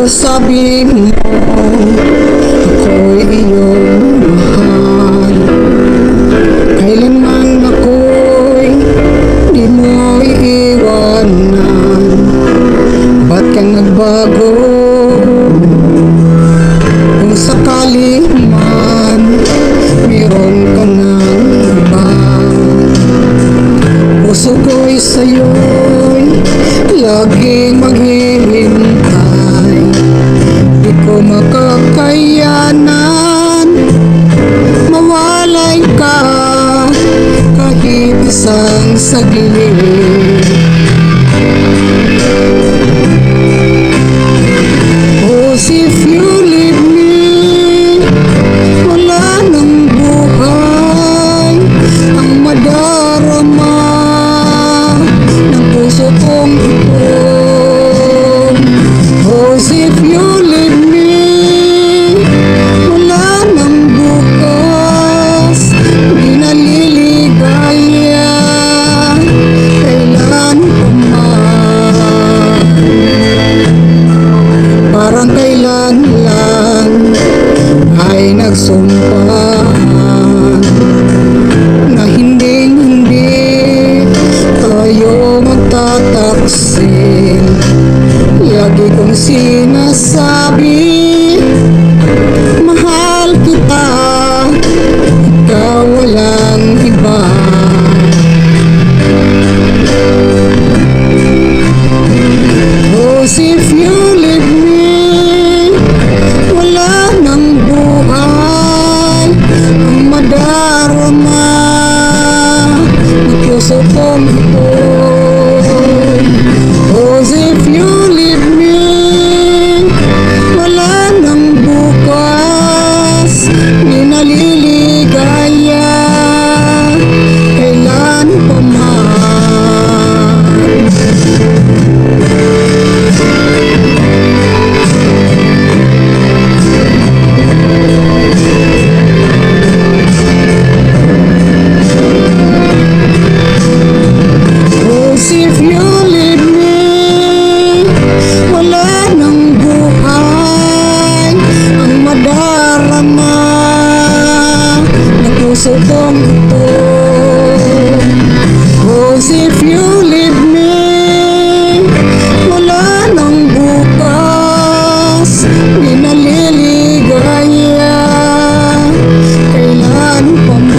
Sabi mo, ako'y iyong mahal. Kailanman ako'y di mo iiwanan. Ba't ka nagbago? Kung sakali man meron ka ng iba, puso ko'y sa'yo'y laging maghihintay. Di ko makakayanan mawalay ka kahit isang saglit. Cause if you leave me, wala nang buhay ang madarama ng puso kong ito. Cause if you leave me, wala nang bukas, di naliligaya kailan pa man. Parang kailan lang ay nagsumpaan na hindi tayo magtataksin. Lagi kong sinasabi, mahal kita, ikaw walang iba. Cause if you leave me, wala nang buhay ang madarama ng puso kong ito. Cause if you leave me, wala nang bukas, di naliligaya kailan pa man. Cause if you leave me, wala nang buhay ang madarama ng puso kong ito. Cause if you leave me, wala nang bukas, di naliligaya kailan pa man.